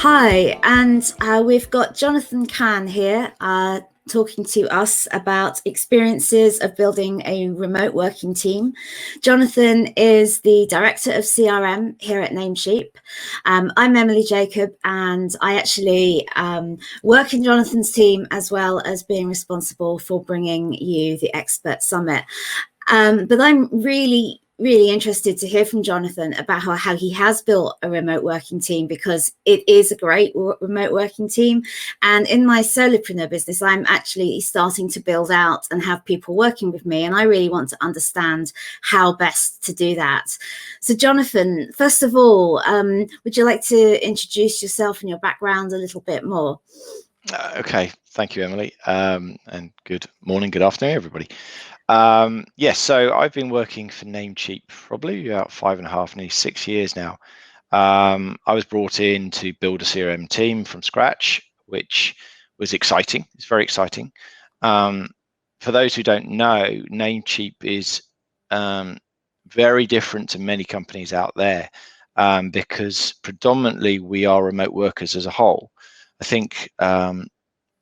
Hi, and we've got Jonathan Can here talking to us about experiences of building a remote working team. Jonathan is the Director of CRM here at Namecheap. I'm Emily Jacob, and I actually work in Jonathan's team as well as being responsible for bringing you the Expert Summit. But I'm really interested to hear from Jonathan about how he has built a remote working team, because it is a great remote working team. And in my solopreneur business, I'm actually starting to build out and have people working with me. And I really want to understand how best to do that. So Jonathan, first of all, would you like to introduce yourself and your background a little bit more? Okay, thank you, Emily. And good morning, good afternoon, everybody. Yes, so I've been working for Namecheap probably about 5.5, nearly 6 years now. I was brought in to build a CRM team from scratch, which was exciting. It's very exciting. For those who don't know, Namecheap is very different to many companies out there because predominantly we are remote workers as a whole. I think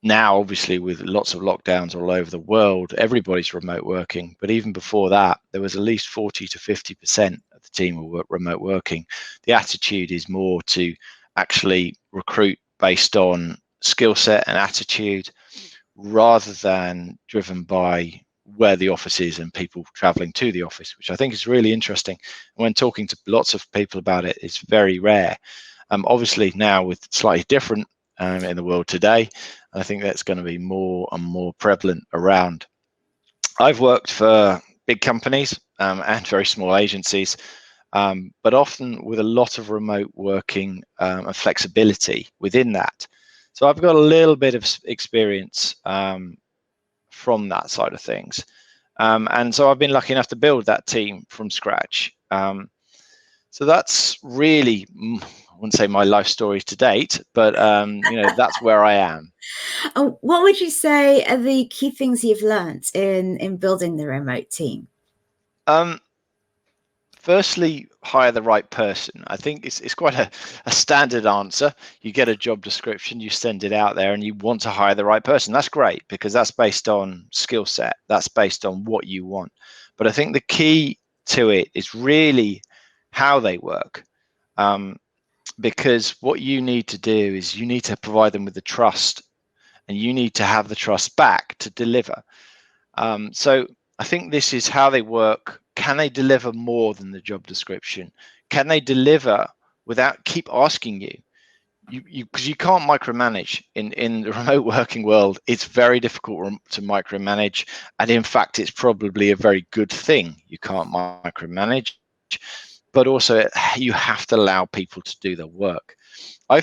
now, obviously, with lots of lockdowns all over the world, everybody's remote working. But even before that, there was at least 40 to 50% of the team were remote working. The attitude is more to actually recruit based on skill set and attitude rather than driven by where the office is and people traveling to the office, which I think is really interesting. And when talking to lots of people about it, it's very rare. Obviously, now with slightly different in the world today, I think that's going to be more and more prevalent around. I've worked for big companies and very small agencies, but often with a lot of remote working and flexibility within that. So I've got a little bit of experience from that side of things. And so I've been lucky enough to build that team from scratch. So that's really, I wouldn't say my life story to date, but that's where I am. What would you say are the key things you've learned in building the remote team? Firstly, hire the right person. I think it's quite a standard answer. You get a job description, you send it out there, and you want to hire the right person. That's great because that's based on skill set. That's based on what you want. But I think the key to it is really how they work. Because what you need to do is you need to provide them with the trust, and you need to have the trust back to deliver. So I think this is how they work. Can they deliver more than the job description? Can they deliver without keep asking you? Because you can't micromanage in the remote working world. It's very difficult to micromanage, and in fact, it's probably a very good thing you can't micromanage. But also, you have to allow people to do their work. I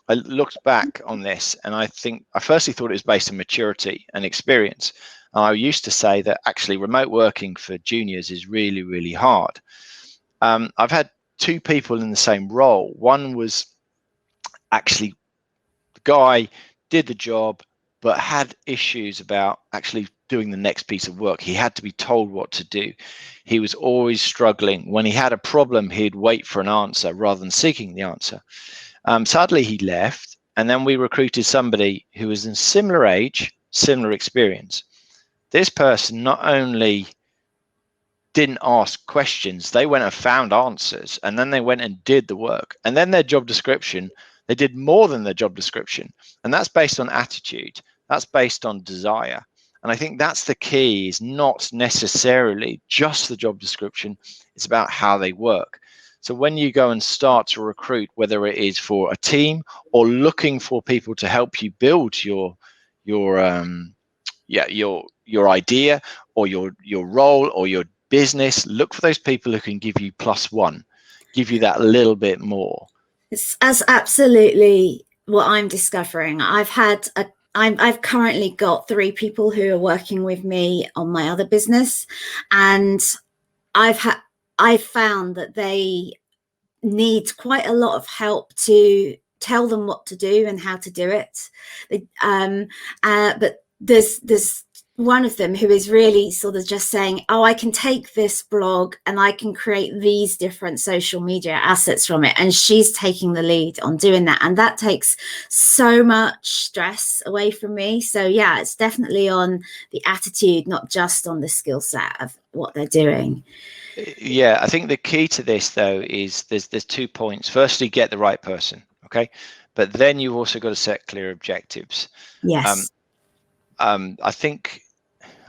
looked back on this, and I think I firstly thought it was based on maturity and experience. I used to say that actually remote working for juniors is really, really hard. I've had two people in the same role. One was actually the guy did the job, but had issues about actually doing the next piece of work. He had to be told what to do. He was always struggling. When he had a problem, he'd wait for an answer rather than seeking the answer. Sadly, he left, and then we recruited somebody who was in similar age, similar experience. This person not only didn't ask questions, they went and found answers, and then they went and did the work. And then their job description, they did more than their job description. And that's based on attitude. That's based on desire. And I think that's the key, is not necessarily just the job description. It's about how they work. So when you go and start to recruit, whether it is for a team or looking for people to help you build your idea or your role or your business, look for those people who can give you +1, give you that little bit more. That's absolutely what I'm discovering. I've currently got 3 people who are working with me on my other business, and I've found that they need quite a lot of help to tell them what to do and how to do it. But there's one of them who is really sort of just saying, oh, I can take this blog and I can create these different social media assets from it. And she's taking the lead on doing that. And that takes so much stress away from me. So yeah, it's definitely on the attitude, not just on the skill set of what they're doing. Yeah, I think the key to this though is there's 2 points. Firstly, get the right person, okay? But then you've also got to set clear objectives. Yes. I think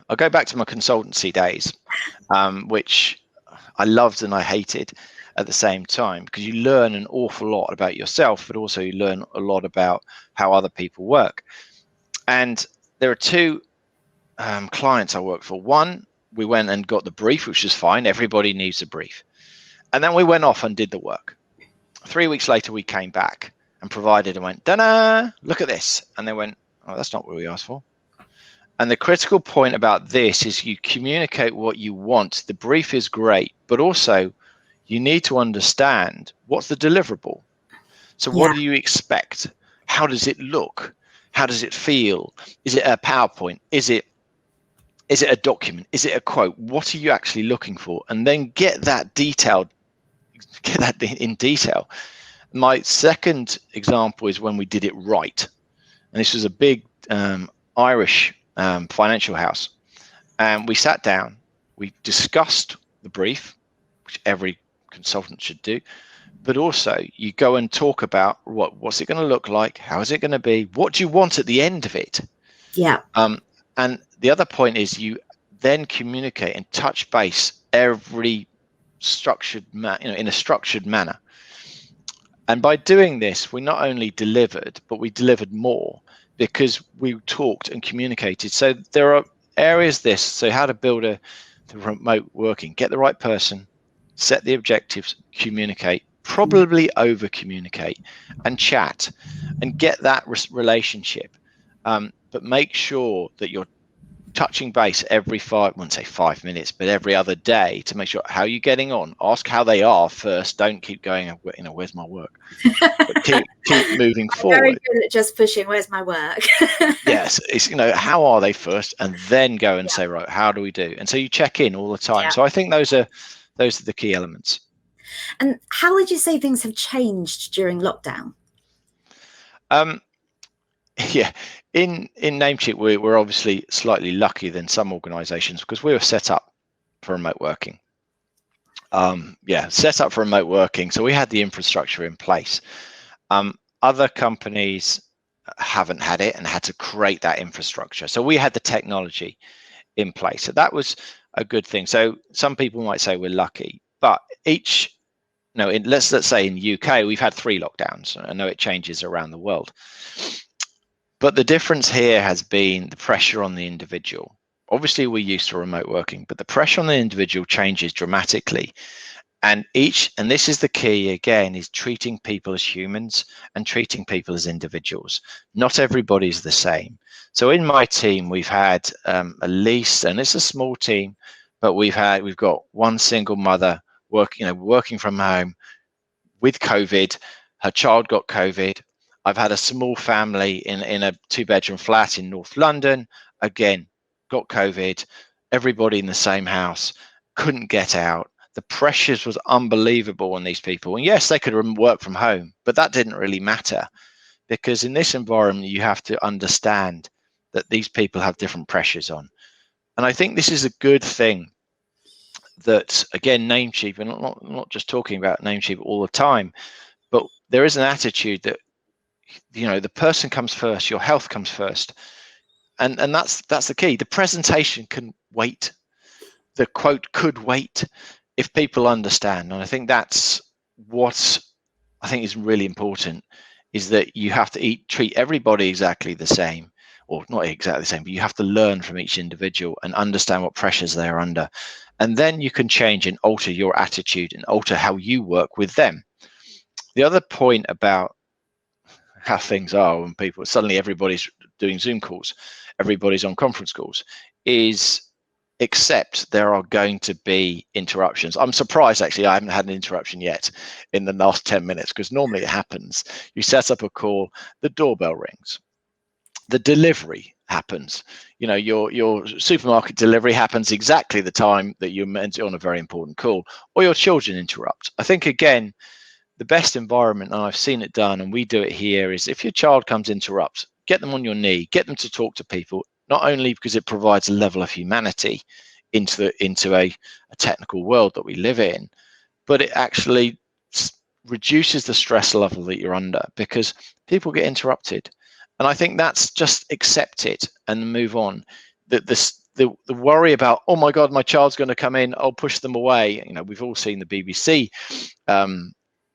I'll go back to my consultancy days, which I loved and I hated at the same time, because you learn an awful lot about yourself, but also you learn a lot about how other people work. And there are 2 clients I worked for. One, we went and got the brief, which is fine. Everybody needs a brief. And then we went off and did the work. 3 weeks later, we came back and provided and went, da-da, look at this. And they went, oh, that's not what we asked for. And the critical point about this is you communicate what you want. The brief is great, but also you need to understand what's the deliverable. So what do you expect? How does it look? How does it feel? Is it a PowerPoint? Is it a document? Is it a quote? What are you actually looking for? And then get that in detail. My second example is when we did it right. And this was a big Irish financial house. And we sat down, we discussed the brief, which every consultant should do, but also you go and talk about what's it going to look like? How is it going to be? What do you want at the end of it? Yeah. And the other point is you then communicate and touch base every structured, in a structured manner. And by doing this, we not only delivered, but we delivered more because we talked and communicated. So there are areas so how to build the remote working, get the right person, set the objectives, communicate, probably over communicate and chat and get that relationship. But make sure that you're touching base every I wouldn't say 5 minutes, but every other day to make sure how you're getting on. Ask how they are first. Don't keep going, where's my work? But keep moving forward. Very good at just pushing, where's my work? Yes, it's, how are they first, and then go and say, right, how do we do? And so you check in all the time. Yeah. So I think those are the key elements. And how would you say things have changed during lockdown? Yeah, in Namecheap, we're obviously slightly lucky than some organizations because we were set up for remote working. Set up for remote working. So we had the infrastructure in place. Other companies haven't had it and had to create that infrastructure. So we had the technology in place. So that was a good thing. So some people might say we're lucky, but let's say in the UK, we've had 3 lockdowns. I know it changes around the world. But the difference here has been the pressure on the individual. Obviously, we're used to remote working, but the pressure on the individual changes dramatically. And this is the key again, is treating people as humans and treating people as individuals. Not everybody is the same. So in my team, we've had at least, and it's a small team, but we've got one single mother working from home with COVID. Her child got COVID. I've had a small family in a 2-bedroom flat in North London. Again, got COVID. Everybody in the same house, couldn't get out. The pressures was unbelievable on these people. And yes, they could work from home, but that didn't really matter because in this environment, you have to understand that these people have different pressures on. And I think this is a good thing that, again, Namecheap, and not just talking about Namecheap all the time, but there is an attitude that the person comes first, your health comes first, and that's the key. The presentation can wait, the quote could wait if people understand. And I think that's what I think is really important, is that you have to treat everybody exactly the same, or not exactly the same, but you have to learn from each individual and understand what pressures they're under, and then you can change and alter your attitude and alter how you work with them. The other point about how things are when everybody's doing Zoom calls, everybody's on conference calls, is accept there are going to be interruptions. I'm surprised actually I haven't had an interruption yet in the last 10 minutes, because normally it happens. You set up a call, the doorbell rings, the delivery happens. You know, your supermarket delivery happens exactly the time that you're meant to on a very important call, or your children interrupt. I think, again, the best environment, and I've seen it done, and we do it here, is if your child comes interrupt, get them on your knee, get them to talk to people, not only because it provides a level of humanity into a technical world that we live in, but it actually reduces the stress level that you're under, because people get interrupted. And I think that's just accept it and move on. The worry about, oh my God, my child's going to come in, I'll push them away. You know, we've all seen the BBC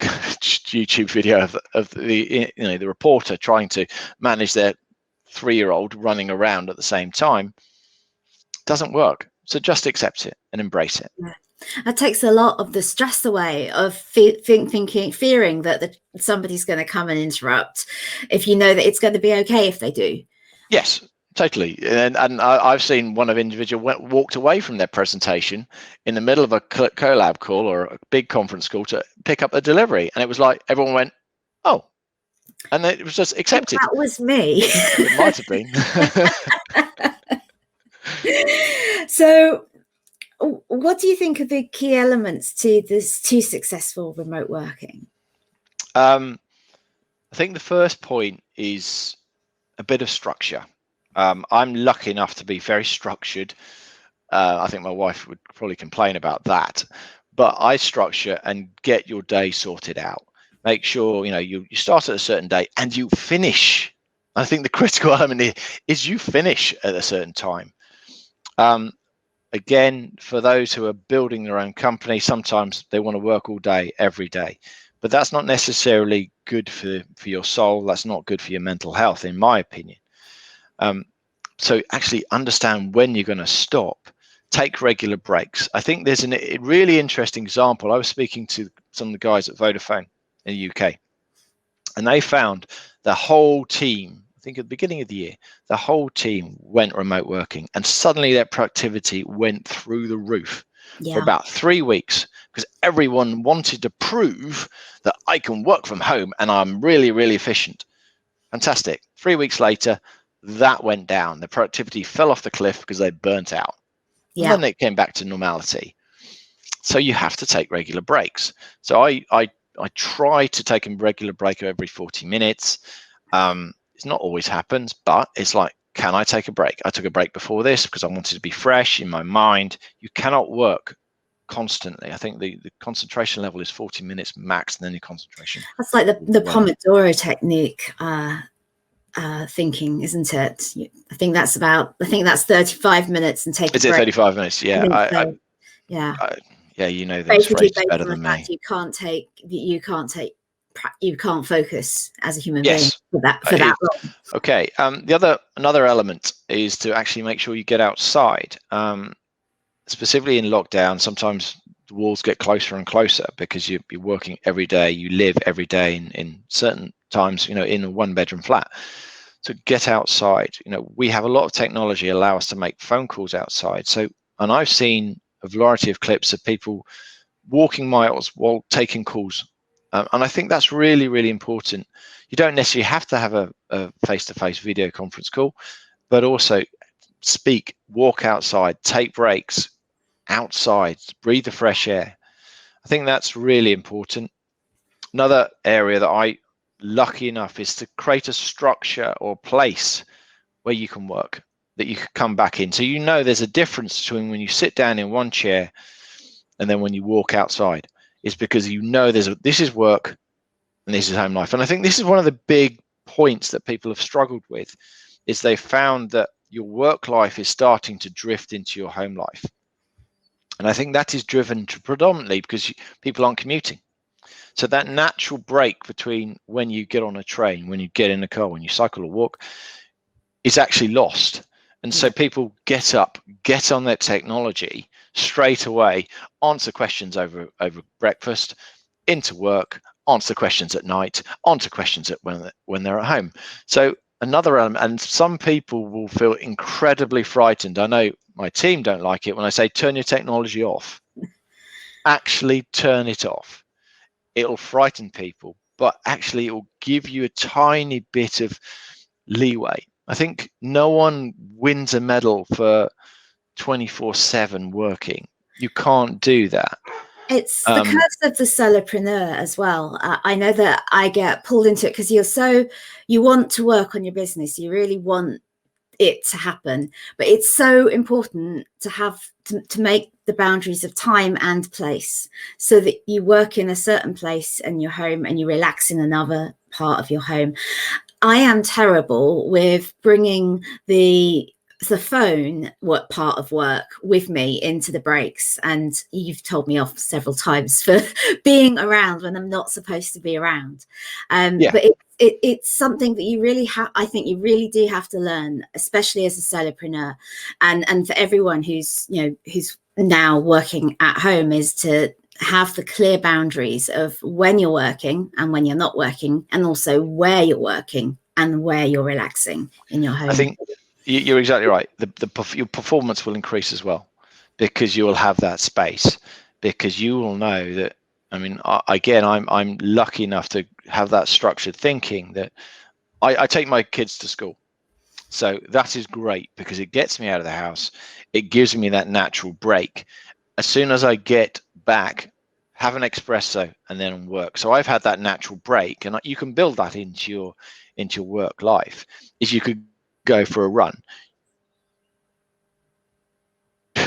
YouTube video of the the reporter trying to manage their 3-year-old running around at the same time. Doesn't work. So just accept it and embrace it. Yeah. That takes a lot of the stress away of fearing that somebody's going to come and interrupt, if you know that it's going to be okay if they do. Yes, totally. And I've seen one of individual walked away from their presentation in the middle of a collab call or a big conference call to pick up a delivery, and it was like everyone went, "Oh," and it was just accepted. That was me. It might have been. So, what do you think are the key elements to successful remote working? I think the first point is a bit of structure. I'm lucky enough to be very structured. I think my wife would probably complain about that, but I structure and get your day sorted out. Make sure you start at a certain day and you finish. I think the critical element is you finish at a certain time. Again, for those who are building their own company, sometimes they want to work all day, every day, but that's not necessarily good for your soul. That's not good for your mental health, in my opinion. So actually understand when you're going to stop. Take regular breaks. I think there's a really interesting example. I was speaking to some of the guys at Vodafone in the UK, and they found the whole team, I think at the beginning of the year, the whole team went remote working, and suddenly their productivity went through the roof for about 3 weeks, because everyone wanted to prove that I can work from home and I'm really, really efficient. Fantastic. 3 weeks later, that went down. The productivity fell off the cliff because they burnt out. And then it came back to normality. So you have to take regular breaks. So I try to take a regular break every 40 minutes. It's not always happens, but it's like, can I take a break? I took a break before this because I wanted to be fresh in my mind. You cannot work constantly. I think the concentration level is 40 minutes max, and then your concentration. That's like the Pomodoro technique thinking, isn't it? I think that's 35 minutes and take a break. Is it 35 minutes? Yeah. Yeah, you know those phrases better than me. You can't focus as a human being for that long. Okay. Another element is to actually make sure you get outside. Specifically in lockdown, sometimes the walls get closer and closer because you're working every day. You live every day in certain times, in a 1-bedroom flat. So get outside. We have a lot of technology allow us to make phone calls outside. And I've seen a variety of clips of people walking miles while taking calls. And I think that's really, really important. You don't necessarily have to have a face-to-face video conference call, but also speak, walk outside, take breaks outside, breathe the fresh air. I think that's really important. Another area that I lucky enough is to create a structure or place where you can work, that you can come back in. So there's a difference between when you sit down in one chair and then when you walk outside. Is because this is work and this is home life. And I think this is one of the big points that people have struggled with, is they found that your work life is starting to drift into your home life. And I think that is driven predominantly because people aren't commuting. So that natural break between when you get on a train, when you get in a car, when you cycle or walk, is actually lost. And so people get up, get on their technology straight away, answer questions over breakfast, into work, answer questions at night, answer questions when they're at home. So another element, and some people will feel incredibly frightened. I know my team don't like it when I say turn your technology off. Actually turn it off. It'll frighten people, but actually it will give you a tiny bit of leeway. I think no one wins a medal for 24/7 working. You can't do that. It's the curse of the solopreneur as well. I know that I get pulled into it because you want to work on your business. You really want it to happen, but it's so important to have to make the boundaries of time and place, so that you work in a certain place in your home and you relax in another part of your home. I am terrible with bringing the phone part of work with me into the breaks, and you've told me off several times for being around when I'm not supposed to be around. But it's something that you really have. I think you really do have to learn, especially as a solopreneur, and for everyone who's now working at home, is to have the clear boundaries of when you're working and when you're not working, and also where you're working and where you're relaxing in your home. I think you're exactly right. Your performance will increase as well, because you will have that space, because you will know that. I mean, again, I'm lucky enough to have that structured thinking that I take my kids to school. So that is great, because it gets me out of the house. It gives me that natural break. As soon as I get back, have an espresso and then work. So I've had that natural break, and you can build that into your work life. Is you could go for a run,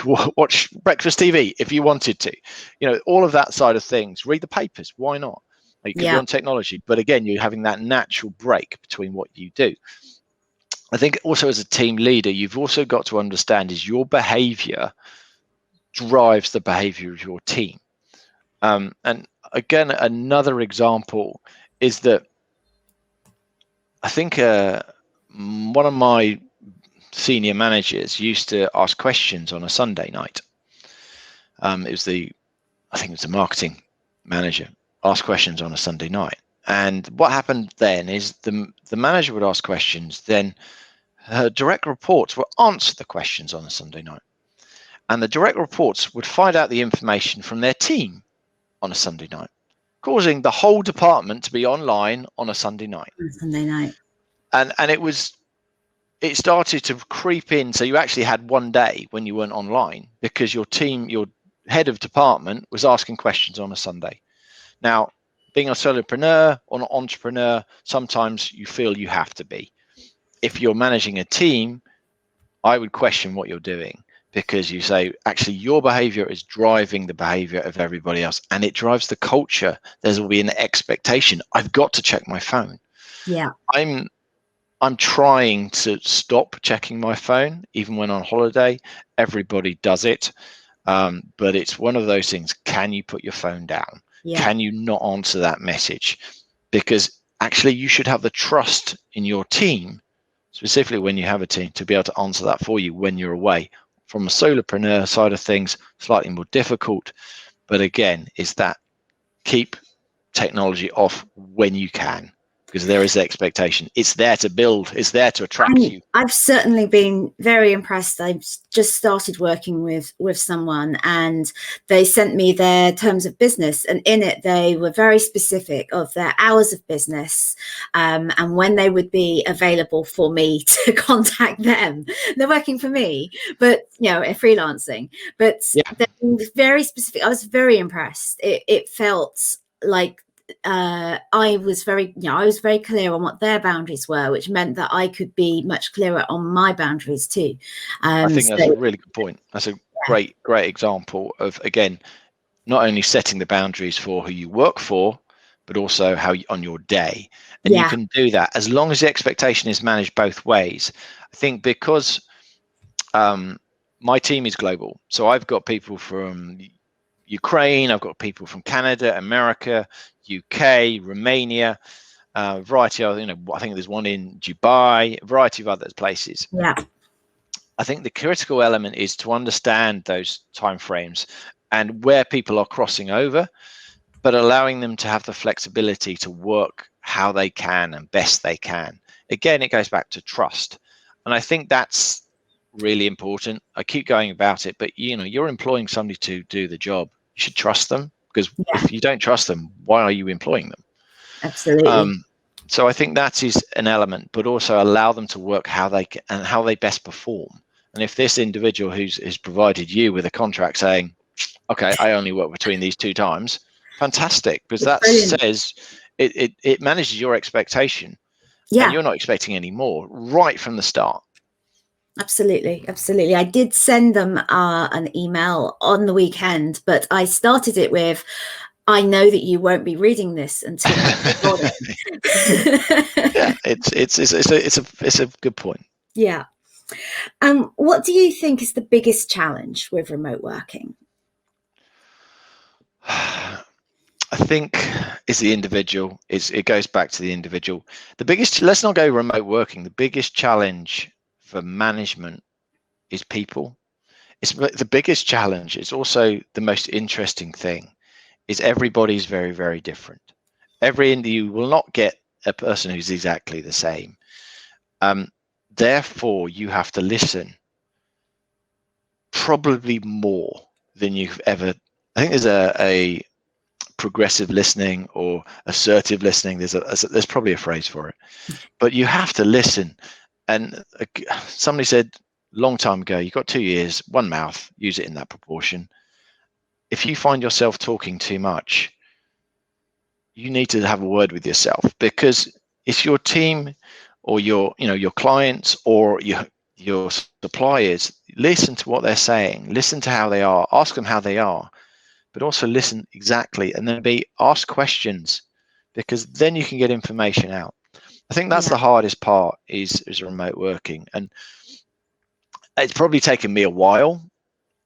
watch breakfast TV if you wanted to, all of that side of things. Read the papers, why not? You could be on technology, but again, you're having that natural break between what you do. I think also as a team leader, you've also got to understand is your behavior drives the behavior of your team. And again, another example is that I think one of my senior managers used to ask questions on a Sunday night. I think it was the marketing manager, asked questions on a Sunday night. And what happened then is the manager would ask questions, then her direct reports would answer the questions on a Sunday night. And the direct reports would find out the information from their team on a Sunday night, causing the whole department to be online on a Sunday night. And it started to creep in. So you actually had one day when you weren't online because your head of department was asking questions on a Sunday. Now, being a solopreneur or an entrepreneur, sometimes you feel you have to be. If you're managing a team, I would question what you're doing, because you say, actually, your behavior is driving the behavior of everybody else, and it drives the culture. There will be an expectation. I've got to check my phone. Yeah. I'm trying to stop checking my phone, even when on holiday. Everybody does it. But it's one of those things. Can you put your phone down? Yeah. Can you not answer that message? Because actually you should have the trust in your team, specifically when you have a team, to be able to answer that for you when you're away. From a solopreneur side of things, slightly more difficult. But again, is that keep technology off when you can, because there is the expectation. It's there to build. It's there to attract you. I've certainly been very impressed. I've just started working with someone, and they sent me their terms of business, and in it they were very specific of their hours of business, and when they would be available for me to contact them. They're working for me, but freelancing. But they're very specific. I was very impressed. It felt like I was very clear on what their boundaries were, which meant that I could be much clearer on my boundaries too. I think that's a really good point. That's a great example of, again, not only setting the boundaries for who you work for, but also how on your day. And you can do that as long as the expectation is managed both ways. I think because my team is global, so I've got people from Ukraine, I've got people from Canada, America, UK, Romania, a variety of, I think there's one in Dubai, a variety of other places. Yeah. I think the critical element is to understand those timeframes and where people are crossing over, but allowing them to have the flexibility to work how they can and best they can. Again, it goes back to trust. And I think that's really important. I keep going about it, but you're employing somebody to do the job. You should trust them, because if you don't trust them, why are you employing them? Absolutely. So I think that is an element, but also allow them to work how they can, and how they best perform. And if this individual who's provided you with a contract saying, okay, I only work between these 2 times, fantastic, because It's that brilliant. says it manages your expectation, and Yeah, you're not expecting any more right from the start. absolutely. Absolutely. I did send them an email on the weekend, but I started it with, I know that you won't be reading this until recording. Yeah, it's a good point. Yeah. What do you think is the biggest challenge with remote working? I think it's the individual. It goes back to the individual. Let's not go remote working. The biggest challenge for management is people. It's the biggest challenge. It's also the most interesting thing. Is everybody's very, very different. You will not get a person who's exactly the same. Therefore, you have to listen probably more than you've ever. I think there's a progressive listening or assertive listening. There's probably a phrase for it, but you have to listen. And somebody said long time ago, you've got 2 ears, 1 mouth, use it in that proportion. If you find yourself talking too much, you need to have a word with yourself, because if your team or your clients or your suppliers listen to what they're saying, listen to how they are, ask them how they are, but also listen exactly, and then ask questions, because then you can get information out. I think that's the hardest part is remote working, and it's probably taken me a while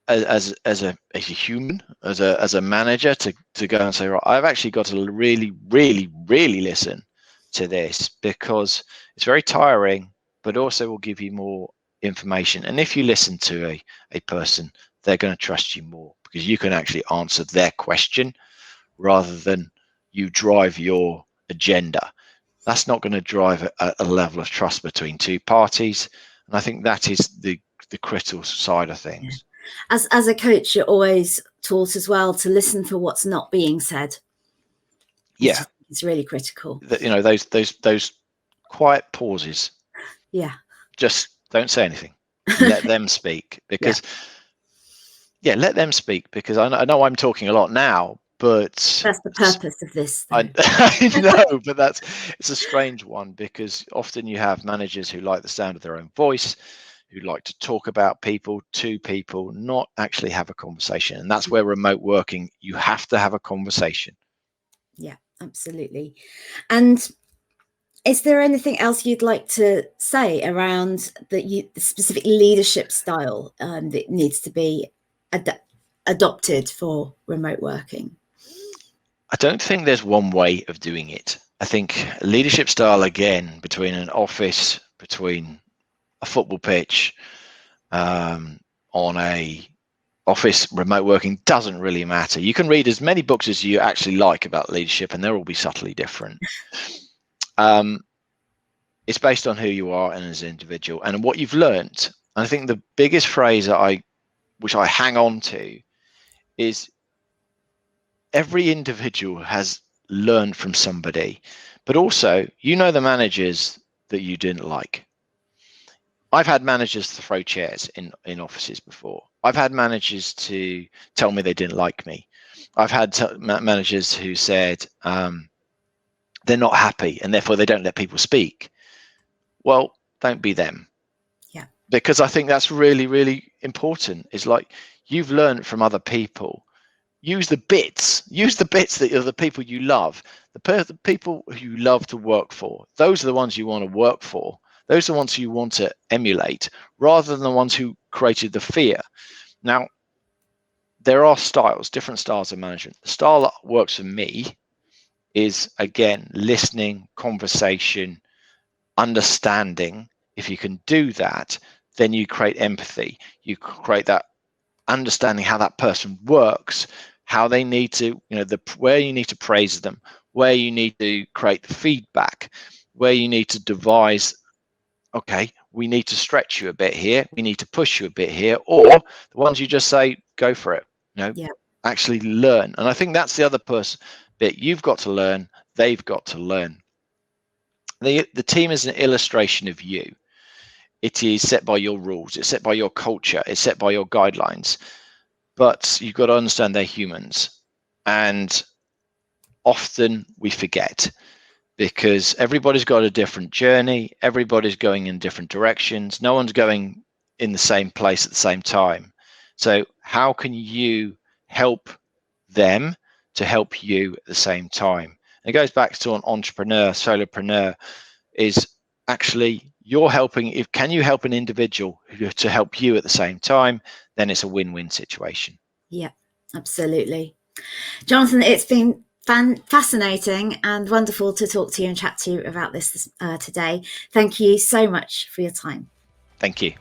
as a human, as a manager, to go and say, right, I've actually got to really, really, really listen to this, because it's very tiring, but also will give you more information. And if you listen to a person, they're going to trust you more, because you can actually answer their question rather than you drive your agenda. That's not going to drive a level of trust between 2 parties. And I think that is the critical side of things. As a coach, you're always taught as well to listen for what's not being said. Yeah, it's really critical. Those quiet pauses. Yeah, just don't say anything. Let them speak, because let them speak, because I know I'm talking a lot now, but that's the purpose of this. I know, but it's a strange one, because often you have managers who like the sound of their own voice, who like to talk about people to people, not actually have a conversation. And that's where remote working, you have to have a conversation. Yeah, absolutely. And is there anything else you'd like to say around the specific leadership style that needs to be adopted for remote working? I don't think there's one way of doing it. I think leadership style, again, between an office, between a football pitch, on a office, remote working, doesn't really matter. You can read as many books as you actually like about leadership, and they'll all be subtly different. It's based on who you are and as an individual and what you've learned. And I think the biggest phrase which I hang on to is, every individual has learned from somebody, but also, the managers that you didn't like. I've had managers to throw chairs in offices before. I've had managers to tell me they didn't like me. I've had managers who said they're not happy and therefore they don't let people speak. Well, don't be them. Yeah. Because I think that's really, really important. It's like, you've learned from other people. Use the bits that are the people you love, the people who you love to work for. Those are the ones you want to work for. Those are the ones you want to emulate, rather than the ones who created the fear. Now, there are different styles of management. The style that works for me is, again, listening, conversation, understanding. If you can do that, then you create empathy. You create that understanding how that person works, how they need to, where you need to praise them, where you need to create the feedback, where you need to devise, okay, we need to stretch you a bit here, we need to push you a bit here, or the ones you just say, go for it, actually learn. And I think that's the other bit. You've got to learn, they've got to learn. The team is an illustration of you. It is set by your rules, it's set by your culture, it's set by your guidelines, but you've got to understand they're humans. And often we forget, because everybody's got a different journey, everybody's going in different directions, no one's going in the same place at the same time. So how can you help them to help you at the same time? And it goes back to an entrepreneur, solopreneur, is actually you're helping. Can you help an individual to help you at the same time? Then it's a win-win situation. Yeah, absolutely. Jonathan, it's been fascinating and wonderful to talk to you and chat to you about this today. Thank you so much for your time. Thank you.